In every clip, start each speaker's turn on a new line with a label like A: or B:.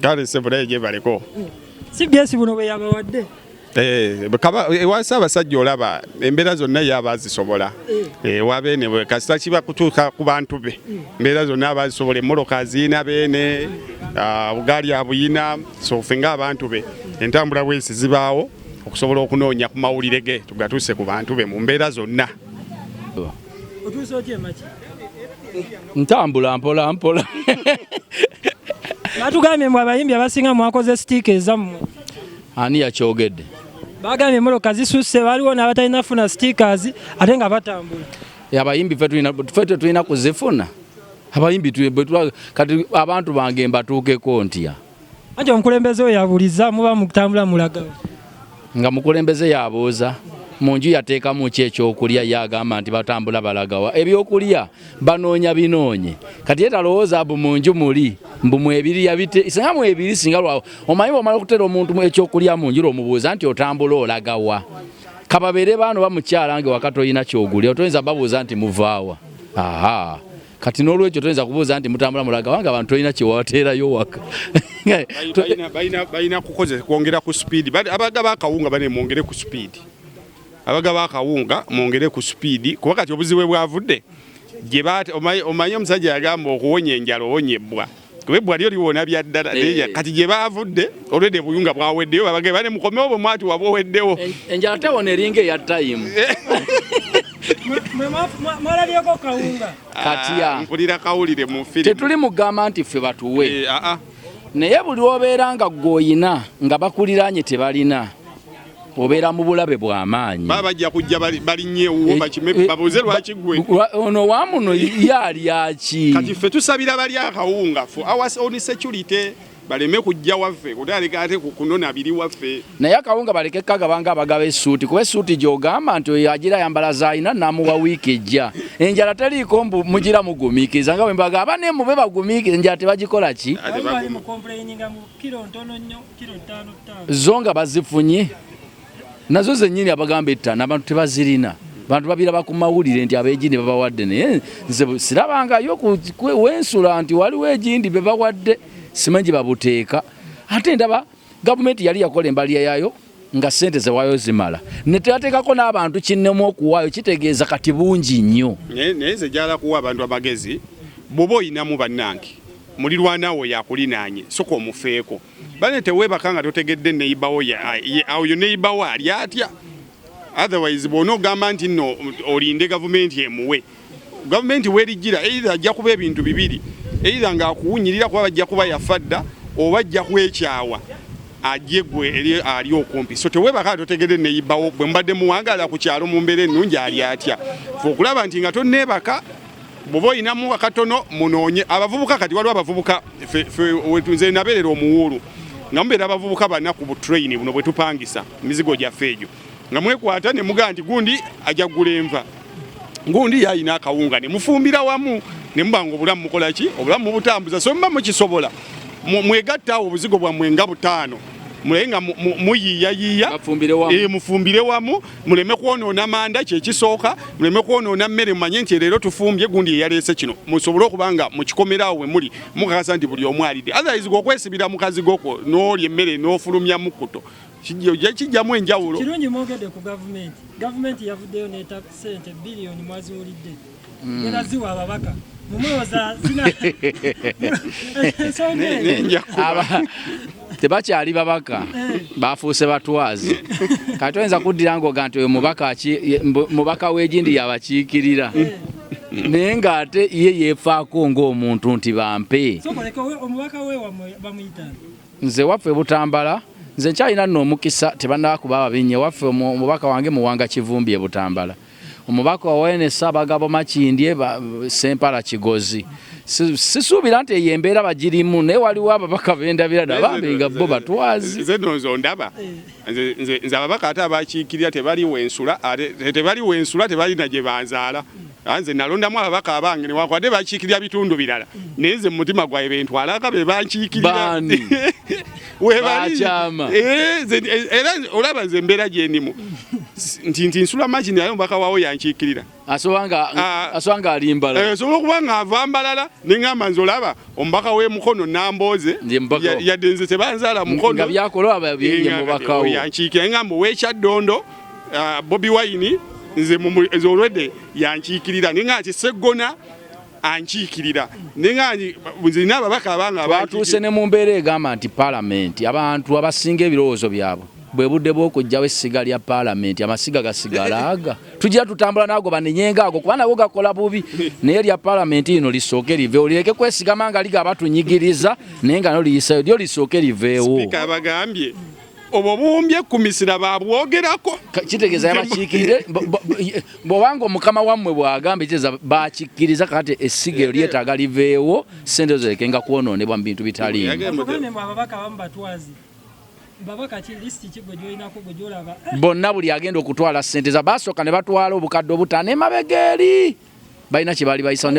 A: Kale sebulaye baliko.
B: CBS buno bwe yabawadde.
A: Wasa abasajja olaba embeera zonna yabazisobola. Wabeene bwe kasita kiba kutuuka ku bantu be. Embeera zonna abazisobola emmoloka ziina beene, bugaali abuyina, so fenga abantu be. Entambula bwesi zibaawo okusobola okunoonya ku mawulire ge tugatuuse ku bantu be mu mbeera zonna.
B: Otuuse otya maki?
C: Ntambula mpola mpola.
B: Batugambye mwe abayimbi abasinga mwakoze stick ezammwe.
C: Ani yakyogedde?
B: Bagambye emmoloka zisusse waliwo n'abatalina funa stickers ate nga batambula.
C: Abayimbi ffe tulina kuzifuna. Abayimbi kati abantu bange mbatuukeko ntya.
B: Anti omukulembeze oyo yabuliza muba mutambula mulagawo.
C: Nga mukulembeze yabuuza. Munju yateekamu ki ekyokulya yagamba nti batambula balagawa ebyokulya banoonya binoonye kati yetalowooza bu munju muli mbu mwebiri yabite singa mwebiri singa lwawo omanyi bw'omala okutera omuntu ekyokulya munju lw'omubuuza nti otambula olagawa kababeere baano bamukyala nge wakati oyina kyogulya otoyinza babuuza nti muvaawa kati n'olwekyo toyinza kubuuza nti mutambula mulagawa nga abantu tolina kyewateerayo waka
A: balina kwongera ku speed abaga bakawunga bane mwongere ku speed abaga bakawunga mwongere ku speed kuba kati obuziwe bwavudde gye bate omanyi omusajja yagamba okuwonya enjala owonyebwa kubebwa lyo liwona byaddala kati gye bavudde olwedde buyunga bwaweddeyo babage bane mukomewo bwe mwati wabwoweddewo
C: enjala tewona eringa eya time
B: mwalabyeko kawunga
C: kati
A: mpulira kawulire mu firimu
C: tetuli mugamba nti ffe batuwe naye buli obeera nga gwoyina nga bakuliranye tebalina obeera mu bulabe bw'amaanyi
A: baba bajja kujja balinnyewo bakime babuuze lwaki gwe
C: ono wamuno yali aki
A: kati ffe tusabira bali akawunga for our own security baleme kujja waffe kutandika ate kunona biri waffe
C: naye akawunga baleke kagabanga abagaba essuuti kuba essuuti gy'ogamba nti oyo agira yambala zaayina namuwa wiiki ejja enjala teriiko mbu mugira mugumiikiriza nga bwe mbagamba ne mube bagumiikiriza enjala tebagikola ki zo nga bazifunye nazo zennyini abagamba ettana abantu tebazirina bantu babiraba ku mawulire nti abeegindi babawadde naye nze sirabangayo wensula nti waliwo egindi be bawadde simanyi babuteeka ate ndaba gavumenti yali yakola embalya yayo nga ssente zewaayo zimala neteyateekako n'abantu kinnemu okuwaayo kitegeeza kati bungi nnyo
A: naye ze gyala kuwa abantu amagezi bw'oba oyinamu bannange mulirwanawo yakulinaanye soka omufeeko bane teweebaka nga totegedde neyibawo ayo neyibawo ali atya otherwise bw'ona ogamba nti nno olinde gavumenti emuwe gavumenti weerigira either ajja kuba ebintu bibiri either ng'akuwunyirira kuba bajja kuba yafadda oba ajja kwekyawa ajje gwe ali okumpi so teweebaka nga totegedde neyibawo bwe mbadde muwangala ku kyalo mu mbeera ennungi ali atya fe okulaba nti nga tonneebaka bw'oba oyinamu akatono munoonye abavubuka kati waliwo abavubuka nze nabeerera omuwuulu nga mubeera abavubuka bana ku butraini buno bwe tupangisa emizigo gyaffe egyo nga mwekwata ne mugaa nti gundi ajja kugula enva gundi yayina akawunga ne mufumbira wamu ne muba nga obulamu mukola ki obulamu mubutambuza so muba mukisobola mwegattaawo obuzigo bwammwe nga butaano mulaye nga muyiiyayiiya mufumbire wamu muleme kwonoona manda kyekisooka muleme kwonoona mmere mumanye nti leero tufumbye gundi eyaleese kino musobole okuba nga mukikomerawo we muli mukakasa nti buli omu alidde otherwise okwesibira mukazi goko n'olya emmere n'ofulumya mukkuto kijjamu enjawulo
B: kirungi mwogedde ku gavumenti yavuddeyo neeta ssente biliyoni mwaziwulidde era ziwa ababaka mumulowooza zina
C: tebakyali babaka bafuuse batwazi kati oyinza kuddira ngoga nti oyo mubaka w'egindi yabakiikirira naye ng'ate ye yeefaako ng'omuntu nti bampe nze waffe Butambala nze nkyalina nno omukisa tebannaba kuba ababinye waffe omubaka wange Muwanga Kivumbi e Butambala omubaka wawaene Ssaabagabo Makindye Sempala Kigozi sisuubira nti eyo embeera bagirimu naye waliwo ababaka bendabira bambi nga bo batwazi
A: nze nonzo ndaba nze ababaka ate abakiikirira tebaliwo ensula tebalina gye banzaala nze nalondamu ababaka abange newakwadde bakiikirira bitundu birala naye nze mu mutima gwaye bentwalaka be bankiikirira
C: bakyama
A: era olaba nze embeera gyendimu nti nsula maji naye omubaka waawo yankiikirira
C: aswanga alimbala
A: sobola okuba nga ava mbalala neŋŋamba nze olaba omubaka w'emukono Nambooze yadde nze tebanzaala mukono yankiikira neŋŋamba ow'Ekyaddondo Bobi Wine nze olwedde yankiikirira neŋŋamba nti Sseggona ankiikirira nze nina ababaka abanga
C: twatuuse ne mu mbeera egamba nti paalamenti abantu abasinga ebirowoozo byabwe bwe budde bw'okugjawo essiga lya paalamenti amasiga gasigala aga tujja tutambula naago banenyenga ago kuba nago gakola bubi naye lya paalamenti lino lisooke liveewo lireke kwesigama nga liga batunyigiriza naye nga noliyisayo lyo lisooke liveewo
A: Sipiika abagambye obwo buwumbye kumisira babwogerako
C: kitegeeza yabakiikirire bw'obanga omukama wammwe bw'agamba ekitegeeza bakikkiriza kati essiga eryo lyetaaga liveewo ssente zireke nga kwonoonebwa mu bintu bitaliimu bonna buli agenda okutwala ssente za basooka ne batwala obukadde obutaano emabega eri balina kye baali bayisawo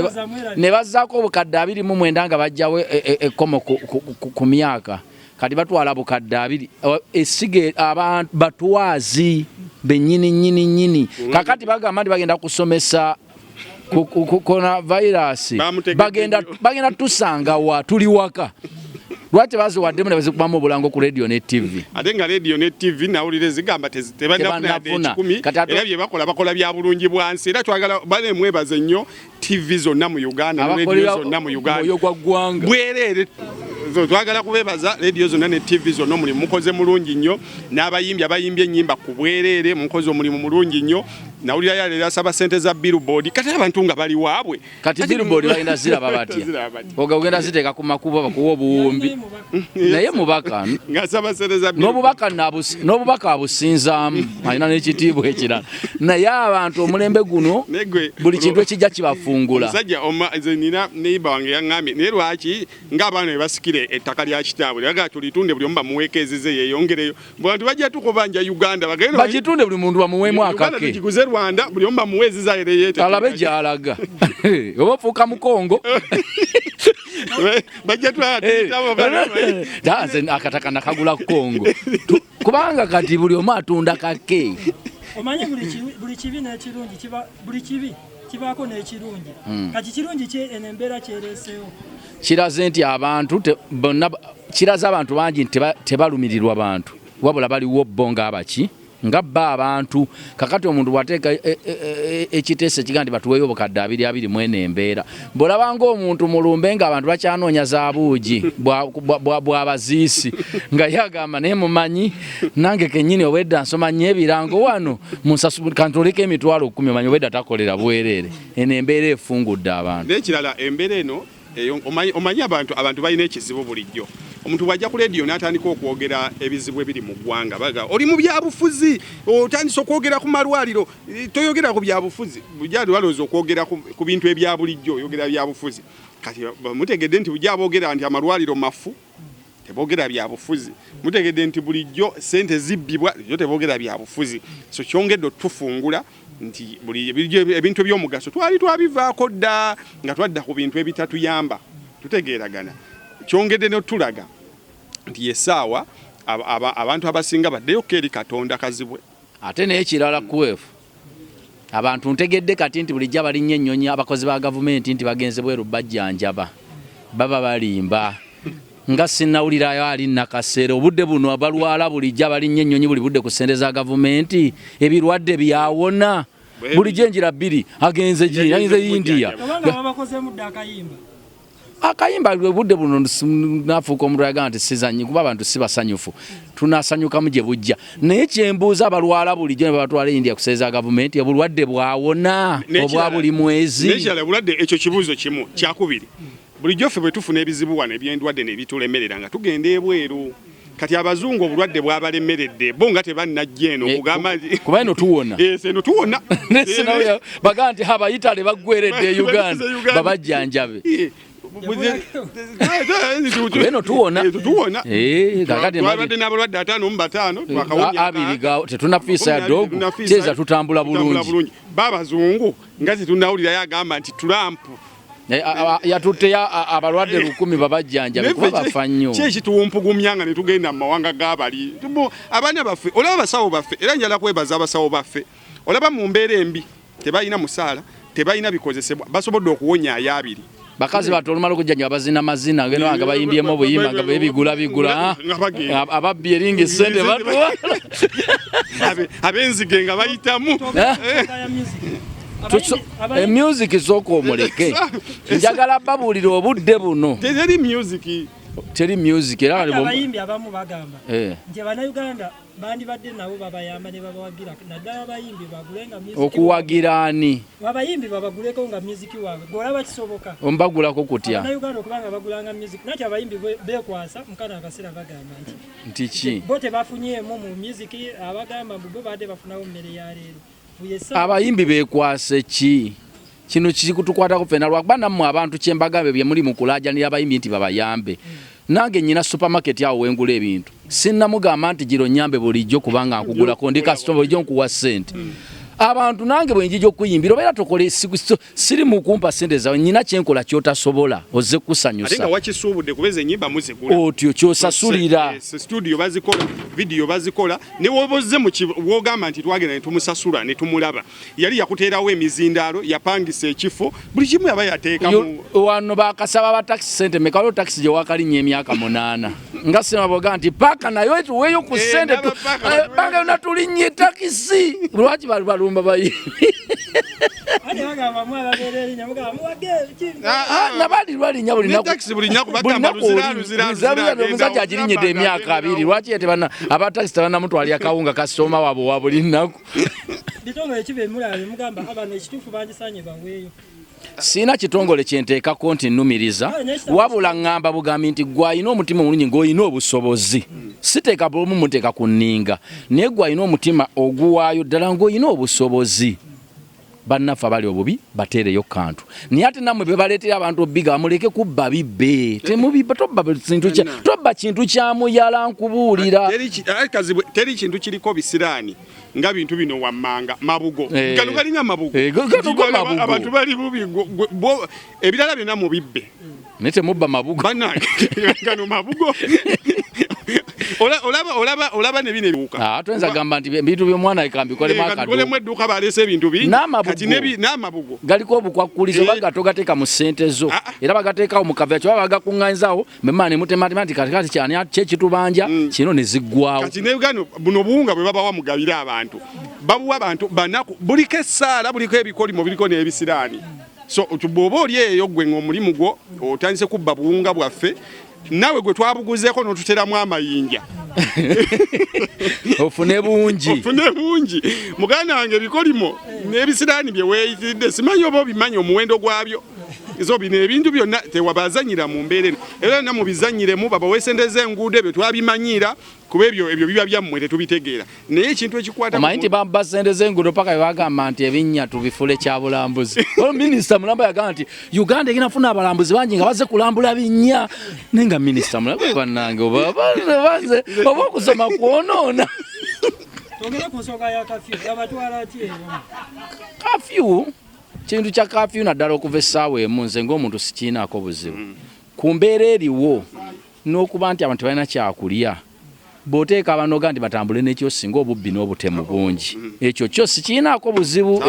C: ne bazzaako obukadde 29 nga bajjawo ekkomo ku myaka kati batwala bukadde 2 essige abantu batwazi bennyini kakati bagamba nti bagenda kusomesa coronavirus bagenda tusanga wa tuli waka lwaki baziwaddemu ne bazikubamu obulango ku radio ne TV
A: ate nga radio ne TV nawulire zigamba tebanafuna ekikumi era bye bakola bya bulungi bwansi era twagala bale mwebaze nnyo TV zonna mu Uganda ne radio zonna mu Uganda bwerere twagala kubebaza radio zonna ne TV zonna omulimu mukoze mulungi nnyo n'abayimbi abayimbye ennyimba ku bwerere mukoze omulimu mulungi nnyo nawulira yaleero asaba ssente za billboard kati abantu nga bali waabwe
C: kati billboard balina ziraba batya ogenda ziteeka ku makubo bakuwa obuwumbi naye mubaka
A: ngasaba ssente za
C: n'obubaka abusinzaamu alina n'ekitiibwa ekirala naye abantu omulembe guno buli kintu ekijja kibafungula
A: omusajja nze nina neiba wange yaŋŋambye naye lwaki ng'abaana bwe basikire ettaka lya kitaabwe yagaa tulitunde buli omu bamuweekeezeze yeeyongereyo bantu bajja tukubanja Uganda
C: bakitunde buli muntu bamuweemu akake
A: tukiguze Rwanda buli omu bamuweezeza yereyeete
C: alabe gy'alaga oba ofuuka mukongo
A: bajja
C: akataka nakagula Kongo kubanga kati buli omu atunda kake
B: omanyi buli kibi n'ekirungi buli kibi kibaako n'ekirungi kati kirungi embeera kyereeseewo
C: kiraze nti abantu bonna kiraze abantu bangi nti tebalumirirwa bantu wabula baliwo bo ng'abaki nga bba abantu kakati omuntu bwateeka ekiteeso ekiga nti batuweeyo obukadde 2 mwene embeera bw'olabanga omuntu mulumbe ng'abantu bakyanoonya za buugi bw'abaziisi nga yagamba naye mumanyi nange kennyini obwedda nsoma nnyo ebirango wano kantoleka emitwalo 10 omanyi obwedda takolera bwereere eno embeera efungudde abantu
A: n'ekirala embeera eno omanyi abantu balina ekizibu bulijjo omuntu bw'ajja ku leediyo n'atandika okwogera ebizibu ebiri mu ggwanga baga oli mu byabufuzi otandise okwogera ku malwaliro toyogera ku byabufuzi bujja balowooza okwogera ku bintu ebya bulijjo oyogera byabufuzi kati mutegedde nti bujja boogera nti amalwaliro mafu teboogera byabufuzi mutegedde nti bulijjo ssente zibbibwa yo teboogera byabufuzi so kyongedde otufungula nti ebintu eby'omugaso twali twabivaako dda nga twadda ku bintu ebitatuyamba tutegeeragana kyongedde n'otulaga nti yesaawa abantu abasinga baddeyo eri Katonda kazibwe
C: ate naye kirala kwefu abantu ntegedde kati nti bulijja balinnya ennyonyi abakozi ba gavumenti nti bagenze bweru bajjanjaba baba balimba nga sinnawulirayo ali nakasero obudde buno abalwala bulijja balinnya ennyonyi buli budde ku ssente za gavumenti ebirwadde byawona bulijja enjira 2 agenze India akayimba budde buno nafuuka omuntu yagamba nti sizanyi kuba abantu si basanyufu tunasanyukamu gye bujja naye kyembuuza abalwala bulijjo ne babatwala India ku ssente za gavumenti obulwadde bwawona obwa buli mwezi
A: nekirala bulwadde ekyo kibuuzo kimu kyakubiri bulijjo ffe bwe tufuna ebizibu wano ebyendwadde ne bitulemerera nga tugenda ebweru kati abazungu obulwadde bwabalemeredde bo nga tebannajja eno kugamba
C: kuba eno tuwona
A: eno tuwona
C: bagaa nti abayitale baggweredde Uganda babajjanjabe eno tuwona
A: kakati n'abalwadde 5 mu 5
C: twakawonya tetunafiisa yadogo kyeza tutambula bulungi
A: babazungu nga tetunawulira yagamba nti Trump
C: yatutte abalwadde 1000 babajjanja kuba bafa nnyo
A: kyeki tuwumpugumyanga ne tugenda mu mawanga g'abali abaana baffe olaba abasawo baffe era njala kwebaza abasawo baffe olaba mu mbeera embi tebalina musaala tebalina bikozesebwa basobodde okuwonya ayabiri
C: bakazi batolumala okujjanja bazina mazina ngeno nga bayimbyemu obuyimba nga bebigula ababbi eringa esente batwa
A: abenzige nga bayitamu
C: music sooka omuleke njagala babuulira obudde buno teri music era
B: abayimbi abamu bagamba nti Bannayuganda bandibadde nabo babayamba ne babawagira naddala abayimbi bagulenga music
C: okuwagira ani
B: abayimbi babaguleko nga music waabwe golaba kisoboka
C: ombagulako kutya
B: Bannayuganda okubanga bagulanga music nakyo abayimbi bekwasa mukana akaseera bagamba
C: nti ki
B: bo tebafunyeemu mu music abagamba bo badde bafunawo mmere ya leero
C: abayimbi bekwase ki kino kikutukwatako fena lwakuba nammwe abantu kyembagambe bye muli mu kulaajanira abayimbi nti babayambe nange nyina supermarket awo wengula ebintu sinnamugamba nti giro nyambe bulijjo kubanga nkugulako ndi customer bulijjo nkuwa ssente abantu nange bwenjija okuyimbira obeera tokole siri mu kumpa ssente zawe nyina kyenkola kyotasobola ozze kusanyusa
A: ate nga wakisuubudde kubeza ennyimba muzigula
C: otyo kyosasulira
A: studio bazikola video bazikola ne wobozze wogamba nti twagenda ne tumusasula ne tumulaba yali yakuteerawo emizindaalo yapangisa ekifo buli kimu yaba yateekamu
C: wano bakasaba ba taxi sente mekalo taxi gye wakalinya emyaka 8 nga sinaboga nti paka nayo tuweyo ku sente paka unatulinye taxi lwaki balumba bayi nabali lwalinya bulinakumusajja agirinyedde emyaka 2 lwaki ete bana abataxi tebanamutwalira akawunga kasoma wabo wa buli nnaku
B: bitongole kibe mulabe mugamba abana ekituufu bangisanye baweeyo
C: sina kitongole kyenteekako nti nnumiriza wabula ŋŋamba bugambi nti gw'alina omutima omulungi ng'olina obusobozi siteeka bulumu muteeka ku nninga naye gw'alina omutima oguwaayo ddala ng'olina obusobozi bannaffe abali obubi bateereyo kantu naye ate nammwe be baleetera abantu obbiga muleke kubba bibbe temubibba tobba kintu kyamuyala nkubuulira
A: teri kintu kiriko bisiraani nga bintu bino wammanga mabugo gano galinga mabugo abantu bali bubi ebirala byonna mubibbe
C: naye temubba mabugo
A: gano mabugo olaba ne bino ebiwuka
C: tuyinza gamba nti ebintu by'omwana ekambikolemu
A: akadukolemu edduuka baleese ebintu bingi n'amabugo
C: galiko obukwakkulizo baga togateeka mu ssente zo era bagateekawo mu kavera kyoba bagakuŋŋanyizawo mmemana ne mutematema nti katikati kyani kyekitubanja kino ne ziggwawo
A: kati ne gano buno buwunga bwe babawa mugabire abantu babuwa abantu banaku buliko essaala buliko ebikolimo biriko n'ebisiraani so bw'oba oli eyo gwe ng'omulimu gwo otandise kubba buwunga bwaffe nawe gwe twabuguzeeko n'otuteramu amayinja
C: ofune bungi muganda wange ebikolimo n'ebisiraani bye weeyitiridde simanyi oba obimanyi omuwendo gwabyo zo bino ebintu byonna tewabazanyira mu mbeera eno era na mubizanyiremu babawe sente z'enguudo ebyo twabimanyira kuba ebyo biba byammwe tetubitegeera naye ekintu ekikwata omanyi nti bamba sente z'enguudo paka bebagamba nti ebinnya tubifule kyabulambuzi olwo minisita mulamba yagamba nti uganda eginafuna abalambuzi bangi nga baze kulambula binnya naye nga minisita mulamba bannange oba okusoma kwonoona kafyu kintu kya kafyu naddala okuva essaawa emu nze ng'omuntu sikiinaako buzibu ku mbeera eriwo n'okuba nti abantu balina kyakulya bw'oteeka abanoga nti batambule n'ekyo singa obubbi n'obutemu bungi ekyo kyo sikiinaako buzibu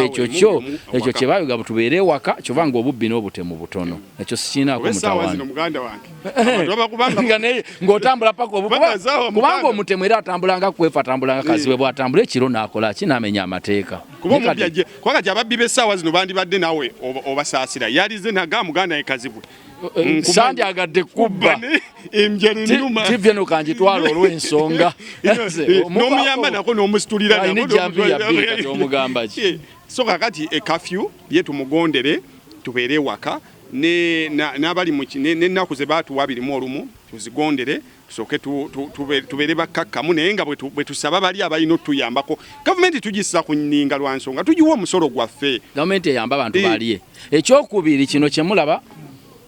C: ekyo kye bayoga tubeere ewaka kyova nga obubbi n'obutemu butono ekyo sikiinaako mutawaana ng'otambula paka kubanga omutemu era atambulanga kwefa atambulanga kazi we bw'atambula ekiro n'akola ki n'amenya amateeka
A: kubanga kati ababbi b'essaawa zino bandibadde nawe obasaasira yalize naga muganda ekazibwe
C: sandyagadde kubba tivye nokangitwala olw'ensonga
A: n'omuyamba nako n'omusitulira
C: omugamba ki
A: so kakati ekafyu ye tumugondere tubeere ewaka n'abali n'ennaku ze baatuwa 21 tuzigondere tusooke tubeere bakkakkamu naye nga bwe tusaba bali abalina otuyambako gavumenti tugissa ku nninga lwa nsonga tugiwa omusolo gwaffe
C: gavumenti eyamba abantu balye ekyokubiri kino kyemulaba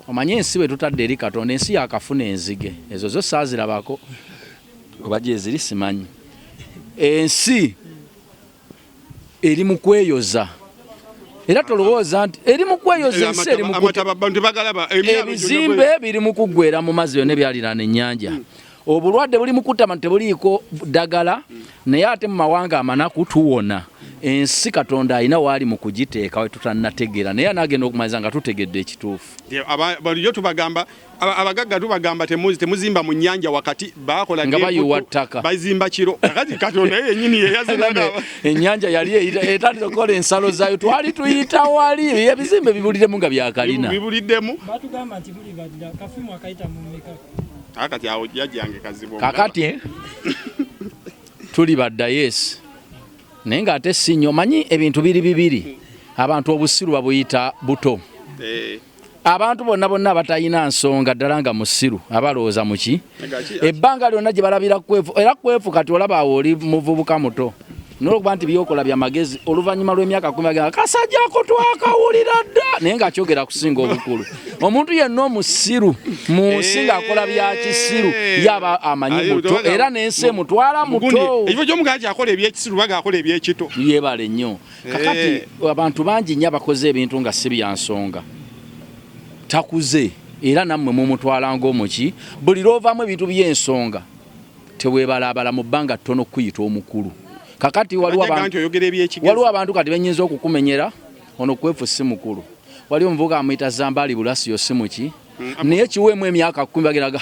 C: omanyi ensi bwe tutadde eri Katonda ensi yakafuna enzige ezo zo saazirabako oba gye ziri simanyi ensi eri mu kweyoza era tolowooza nti eri mu kweyoza ensi eri mu ebizimbe biri mu kuggweera mu mazzi yonna ebyaliraana ennyanja obulwadde buli mu kutama tebuliiko ddagala naye ate mu mawanga amanaku tuwona ensi Katonda alina waali mu kugiteeka we tutannategeera naye anagenda okumaliza nga tutegedde ekituufu
A: baliyo tubagamba abagagga tubagamba temuzimba mu nnyanja wakati bakola
C: nga bayiwa ttaka
A: bazimba kiro kakati Katonda yennyini yeyazina
C: ennyanja yali etandika okukola ensalo zaayo twali tuyita wali ebizimbe bibuliddemu nga byakalina
A: bibuliddemu
B: batugamba nti buli badda kafumu akayita mu mmeka
A: kakati awo jjajjange kazibu
C: kakati tuli badda yes naye ng'ate sinyo manyi ebintu biri bibiri abantu obusiru babuyita buto abantu bonna abatalina nsonga ddala nga musiru abalowooza muki ebbanga lyonna gye balabira kwefu era kwefu kati olaba awo oli muvubuka muto n'olwokuba nti byokola bya magezi oluvannyuma lw'emyaka 10 kasajjako twakawulira dda naye ng'akyogera kusinga obukulu omuntu yenna omusiru mu nsi ng'akola bya kisiru yaba amanyi muto era n'ensi emutwala muto
A: ekifo gy'omugala kyakola ebyekisiru baga akola ebyekito
C: yeebale nnyo kakati abantu bangi nnyo abakoze ebintu nga si bya nsonga takuze era nammwe mumutwala ng'omuki buli lwovaamu ebintu by'ensonga teweebalabala mu bbanga ttono kuyita omukulu kakati waliwo abantu kati benyinza okukumenyera ono kwefu si mukulu waliwo omuvubuka amuyita Zambali Bulasio si muki naye kiweemu emyaka 10 bageraga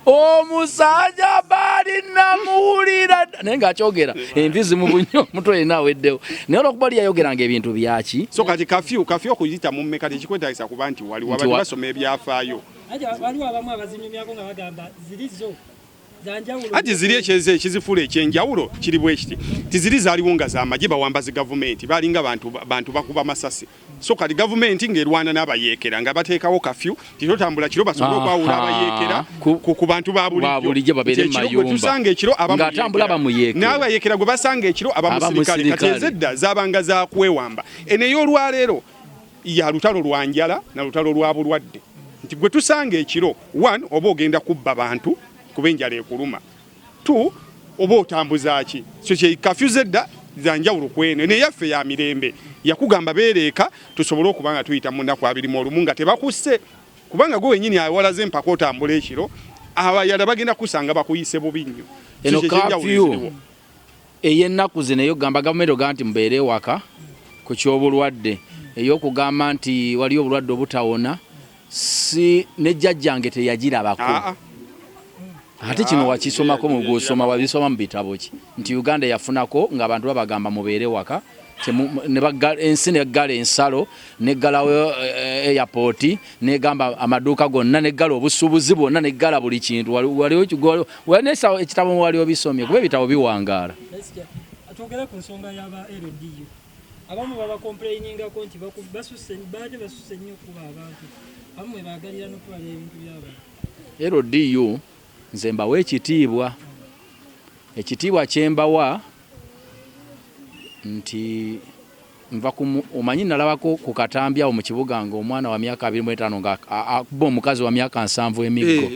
C: omusajja bali namuwulira naye ng'akyogera envizi mu bunyo omutwe yenna aweddewo naye olwokuba oli yayogeranga ebintu byaki
A: so kati kafyu okuyita mu mmeka tekikwetagisa kuba nti waliwo abantu basoma ebyafaayo
B: waliwo abamu abazinyumyako nga bagamba zirizo
A: ati ziri ekizifula ekyenjawulo kiri bwe kiti tiziri zaaliwo nga z'amagye bawambazi gavumenti balinga bantu bakuba masasi so kati gavumenti ng'erwana n'abayeekera nga bateekawo kafyu titotambula kiro basobole okwawula abayeekera ku bantu ba bulijjo tusanga ekiro n'abayeekera gwe basanga ekiro abamusirikale kati ezedda zabanga za kwewamba eneyo olwaleero ya lutalo lwa njala na lutalo lwa bulwadde nti gwe tusanga ekiro 1 oba ogenda kubba bantu kuba enjala ekuluma 2 oba otambuza ki so kye kafyu zedda zanjawulo kwene naye yaffe ya mirembe yakugamba beereeka tusobole okuba nga tuyita mu nnaku 21 nga tebakusse kubanga gwe wenyini awalaze empaka otambula ekiro abayala bagenda kusanga bakuyise bubi nnyo
C: eno kafyu ey'ennaku zino ey'okugamba gavumenti oga nti mubeere ewaka ku ky'obulwadde ey'okugamba nti waliyo obulwadde obutawona si ne jjajjange teyagirabako ate kino wakisomako mu gosoma wabisoma mu bitabo ki nti Uganda yafunako ng'abantu babagamba mubeere waka ensi neggala ensalo neggalawo airport negamba amaduuka gonna neggala obusuubuzi bwonna neggala buli kintu waliwo ekitabo waliwo bisomye kuba ebitabo biwangaala
B: atwogere ku nsonga y'aba LDU abamu baba complaininingako nti basusse nnyo kuba abantu abamu baagalira n'okubala ebintu by'abantu
C: LDU nze mbawa ekitiibwa kyembawa nti nva omanyi nalabako ku katambi awo mu kibuga ng'omwana wa myaka 25 ng'akuba omukazi wa myaka 7 emiggo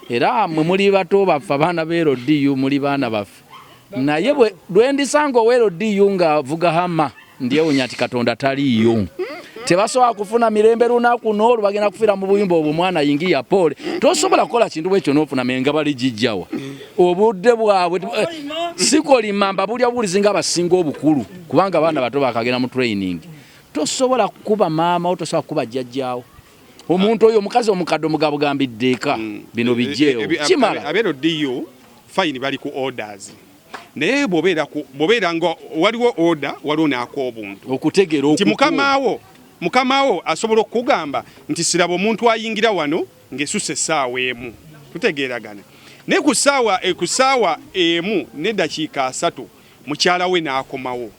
C: era mwe muli bato baffe abaana ba LDU muli baana baffe naye lwe ndisanga owa LDU ng'avuga hama ndyewunya nti Katonda taliiyo tebasobola kufuna mirembe lunaku n'olwo bagenda kufiira mu buyimba obwo mwana yingiya pole tosobola kukola kintu bwekyo n'ofuna menga bali jijjawa obudde bwabwe sikolima mbabulya bulizi nga abasinga obukulu kubanga abaana bato bakagenda mu training tosobola kukuba maama o tosobola kukuba jjajjaawo omuntu oyo omukazi omukadde omugabugambidde eka bino bijjeewo kimala
A: abeero ddiyo fine bali ku orders naye bw'obeera nga waliwo order waliwo n'ak'obuntu
C: okutegeera
A: nti mukamawo asobola okukugamba nti siraba omuntu ayingira wano ng'esusse essaawa emu tutegeeragana naye ku ssaawa emu n'eddakiika 3 mukyala we n'akomawo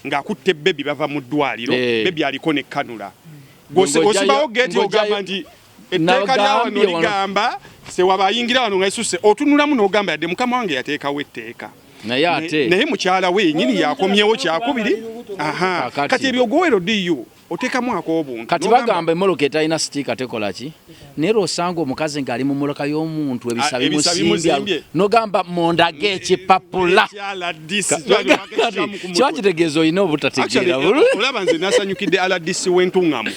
A: ng'akutte bebi bava mu ddwaliro bebi aliko ne kanula osibawo geeti ogamba nti etteeka lyawano ligamba sewaba ayingira wano ng'esusse otunulamu n'ogamba yadde mukama wange yateekawo etteeka naye mukyala we nyini yakomyewo kyakubiri kati ebyo gowero diyo otekamu ak'obuntu
C: kati bagamba emmoloka etalina sitiika tekola ki naye osanga omukazi ng'ali mu mmoloka y'omuntu ebisa bimusimbya nogamba monda g'ekipapula kiba kitegeeza olina obutategeera
A: olaba nze nasanyukidde RDC w'entuŋŋamu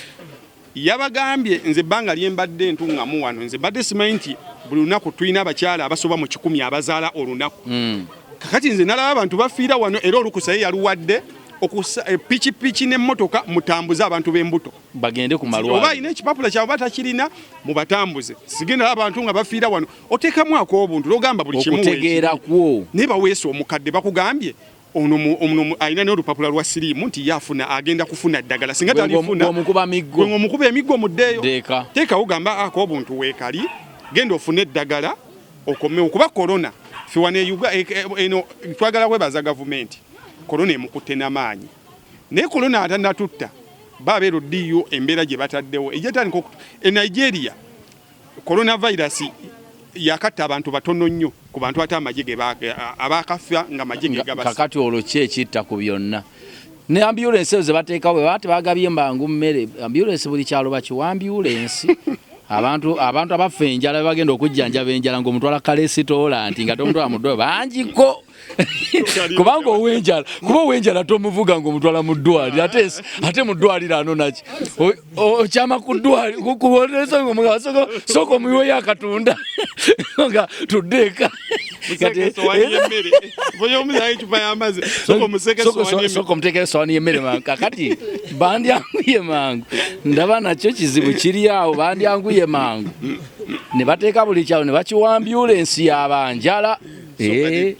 A: yabagambye nze ebbanga lyembadde entuŋŋamu wano nze badde simanyi nti buli lunaku tulina abakyala abasoba mu 100 abazaala olunaku kakati nze nalaba abantu bafiira wano era olukusaye yaluwadde pikipiki n'emmotoka mutambuze abantu b'embuto
C: bagende ku malwaliro
A: oba alina ekipapula kyabwe batakirina mubatambuze sigenda abantu nga bafiira wano oteekamu ak'obuntu logamba buli kimu
C: okutegeera kwo
A: naye baweesa omukadde bakugambye ono alina n'olupapula lwa siriimu nti yafuna agenda kufuna ddagala singa talifuna omukuba emiggo muddeeyo teekawo gamba ak'obuntu weekali genda ofune eddagala okomewo kuba korona fiwana eno twagala kwebaza gavumenti korona emukutte n'amaanyi naye korona atanatutta babeera oddiyo embeera gye bataddewo ejatandika Nigeria coronavirus yakatta abantu batono nnyo ku bantu ate amagye abakafa nga amagye ge gabasa
C: kakati olwo ki ekitta ku byonna ne ambulance ze bateekawo bati bagabye mbangu mmere ambulance buli kyalo bakiwa ambulance abantu abafa enjala bagenda okujjanjaba enjala ng'omutwala kalesitoola nti nga tomutwala mu ddwaliro bangiko kubanga owenjala tomuvuga ng'omutwala mu ddwaliro ate mu ddwaliro anonaki okyama ku ddwaliro sooka omuyiweyo akatunda nga tuddeeka sooka omuteekera esowaani y'emmere mangu kakati bandyanguye mangu ndaba nakyo kizibu kiri awo bandyanguye mangu ne bateeka buli kyalo ne bakiwa ambyulensi y'abanjala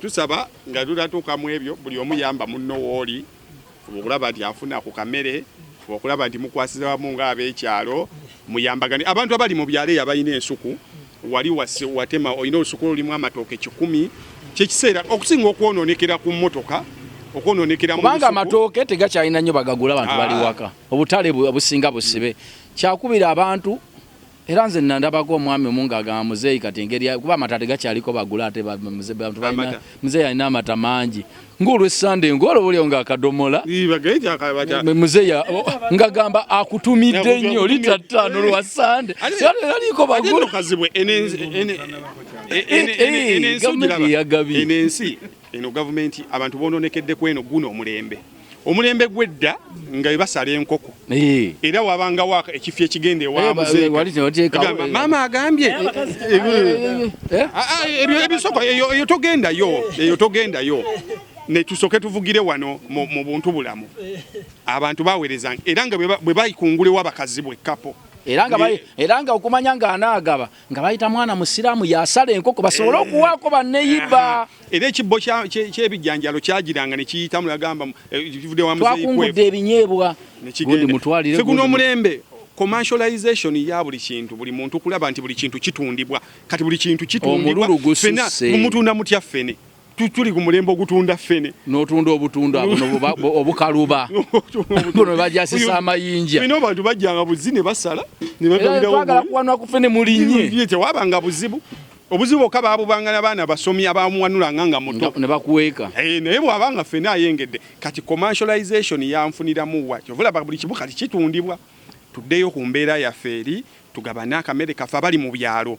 A: tusaba nga tulatuukamu ebyo buli omu yamba munno wooli okulaba nti afuna ku kamere okulaba nti mukwasiza wamu ng'ab'ekyalo muyambagane abantu abali mu byalo abalina ensuku wali watema olina olusuku lulimu amatooke 10 kyekiseera okusinga okwonoonekera ku mmotoka okwonoonekera
C: kubanga amatooke tegakyalina nnyo bagagula abantu bali waka obutale businga busibe kyakubira abantu era nze nandabako omwami omu ng'agamba muzeeyi kati engeri kuba amata tegakyaliko bagula ate muzeeyi alina amata mangi ng'olwessande ng'olobulyo ng'akadomola muzeeyi ng'agamba akutumidde nnyo lita 5 lwa sande aliko bagula
A: enensi eno gavumenti abantu bonoonekedde ku eno guno omulembe gw'edda nga basala enkoko era wabanga waka ekifo ekigende wamuzeeka maama agambye ebisoko eyo togendayo ne tusooke tuvugire wano mu buntu bulamu abantu baweereza era nga bwe bayikungulewo abakazi bwekkapo
C: era nga okumanya ng'anaagaba nga bayita mwana musiraamu yasala enkoko basobole okuwaako banneyiba
A: era ekibbo ky'ebijjanjalo kyagiranga ne kiyita mulagamba
C: twakungudde ebinyeebwa
A: guno omulembe commercialization ya buli kintu buli muntu kulaba nti buli kintu kitundibwa kati buli kintu kitundibwa fena mutunda mutya fene tuli ku mulembe ogutunda fene
C: n'otunda obutunda obukaluba buno bajasisa amayinja
A: bino bantu bajjanga buzine basala
C: twagala kuwanula ku fene mulinnye
A: tewabanga buzibu obuzibu okaba abubangana baana basomi abamuwanulanga nga muto
C: ne bakuweeka
A: naye bwabanga fene ayengedde kati commercialization yanfuniramu wa kyovulaba buli kimu kati kitundibwa tuddeyo ku mbeera yaffe eri tugabane akamere kafe abali mu byalo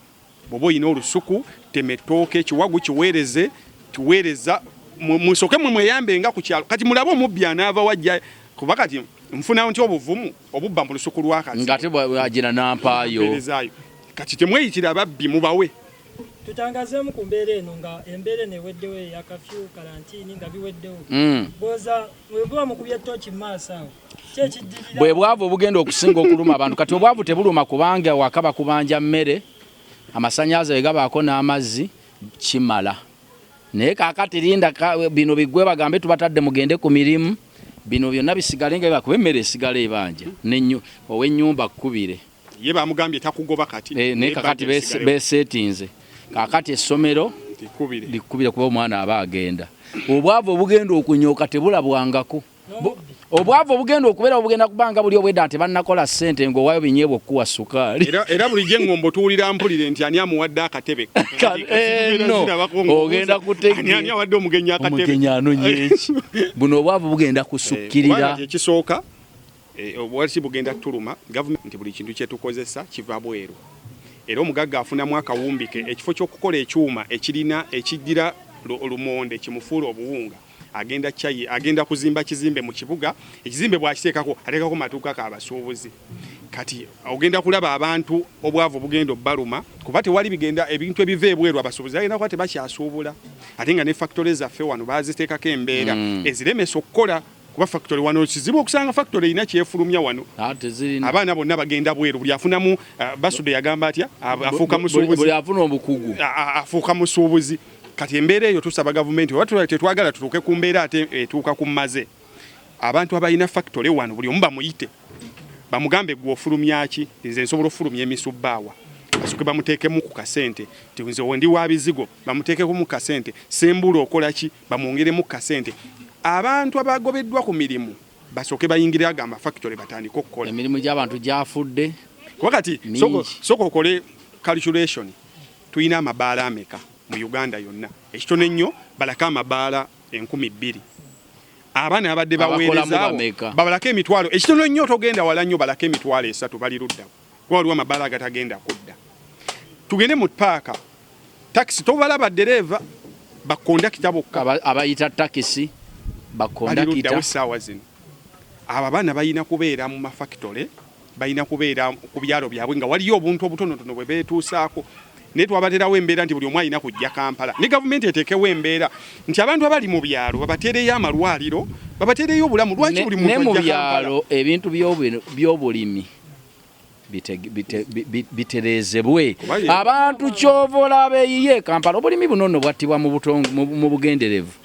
A: bwoba oyina olusuku temetooke kiwagu kiweereze tuweereza musoke mweyambenga ku kyalo kati mulabe omubbi anaava wajja kuba kati nfuna nti obuvumu obubba mu lusuku lwakazi
C: ngate bwagina nampaayo
A: kati temweyitira ababbi mubawe
B: tutangazeemu ku mbeera eno nga embeera neweddewo eya kafyu karantini nga biweddewo boza webuba mukubya toki maaso awo kyekiddirira
C: bwe bwavu obugenda okusinga okuluma abantu kati obwavu tebuluma kubanga wakaba kubanja mmere amasanyaze wegabaako n'amazzi kimala naye kaakati linda bino bigwe bagambe tubatadde mugende ku mirimu bino byonna bisigale nga kuba emmere esigala ebanja ow'ennyumba kkubire
A: ye bamugambye takugoba kati
C: naye kakati besetinze kaakati essomero likubire kuba omwana aba agenda obwavu obugenda okunyooka tebulabwangako obwavu obugenda okubeera obugenda kubanga buli obwedda nti bannakola ssente ng'owaayo binyeebwa okukuwa sukaali
A: era bulijjo eŋŋombo tuwulira mpulire nti ani amuwadde akatebe
C: ogenda
A: ani awadde omugenyi akatebe
C: anonya eki buno obwavu bugenda kusukkirira
A: ekisooka obwaki bugenda tuluma gavumenti buli kintu kyetukozesa kiva bweru era omugagga afunamu akawumbike ekifo ky'okukola ekyuma ekiddira olumonde kimufuula obuwunga agenda kuzimba kizimbe mu kibuga ekizimbe bw'akiteekako ateekako matuuka k'abasuubuzi kati ogenda kulaba abantu obwavu bugenda obbaluma kuba tewali ebintu ebiva ebweru abasuubuzi agenda kuba tebakyasuubula ate nga ne factory zaffe wano baziteekako embeera eziremesa okukola kuba factory wano kizibu okusanga factory erina kyefulumya wano abaana bonna bagenda bweru buli afunamu Basude yagamba atya afuuka musuubuzi
C: buli afuna obukugu
A: afuuka musuubuzi kati embeera eyo tusaba gavumenti oba tetwagala tutuuke ku mbeera ate etuuka ku maze abantu abalina factory wano buli omu bamuyite bamugambe gwe ofulumya ki nze nsobola ofulumya emisubbaawa basuke bamuteekemu ku kasente nze wendi wa bizigo bamuteekeko mu kasente sembula okola ki bamwongeremu ku kasente abantu abagobeddwa ku mirimu basooke bayingire agamba factory batandika okukola
C: emirimu gy'abantu gyafudde
A: kuba kati sooka okole calculation tulina amabaala ameka mu Uganda yonna ekitono ennyo balaka amabaala 2,000 abaana abadde baweerezaawo babalako emitwalo ekitono nnyo togenda wala nnyo balako emitwalo 3 bali luddawo kuba waliwo amabaala agatagenda kudda tugende mu paaka takisi tobalaba ddereeva bakondakita bokka
C: abayita takisi bakondakita
A: essaawa zino abo abaana balina kubeera mu mafactory balina kubeera ku byalo byabwe nga waliyo obuntu obutonotono bwe beetuusaako naye twabaterawo embeera nti buli omu alina kujja Kampala ne gavumenti eteekewo embeera nti abantu abali mu byalo babateereyo amalwaliro babateereyo obulamu lwaki buli muntu
C: ajja Kampala ne mu byalo ebintu by'obulimi bitereezebwe abantu kyovola beeyiye Kampala obulimi bunono bwattibwa mu bugenderevu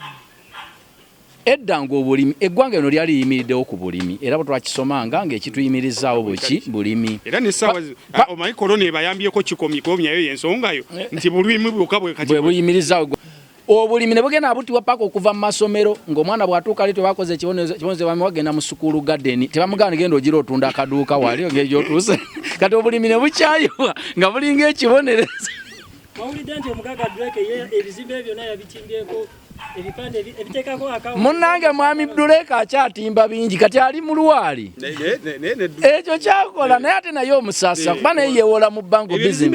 C: edda ng'obulimi eggwanga lino lyali liyimiriddewo ku bulimi era bwe twakisomanga ng'ekituyimirizaawo bulimi
A: era n'essaawa omanyi korona ebayambyeko kikomyayo y'ensongayo nti bulimi bwokka bwe
C: buyimirizaawo obulimi ne bugenda butibwa paka okuva mu masomero ng'omwana bw'atuuka ali tebakoze ekibonezo bamwe bagenda mu sukuulu gadeni tebamugana genda ogira otunda akaduuka wali og'egyotuuse kati obulimi ne bukyayibwa nga bulinga ekibonerezo
B: mawulidde nti omugagga Drake ebizimbe byonna yabitimbyeko
C: munnange mwami Drake akyatimba bingi kati ali mu lwali ekyo kyakola naye ate naye omusasa kuba naye yeewola mu bango business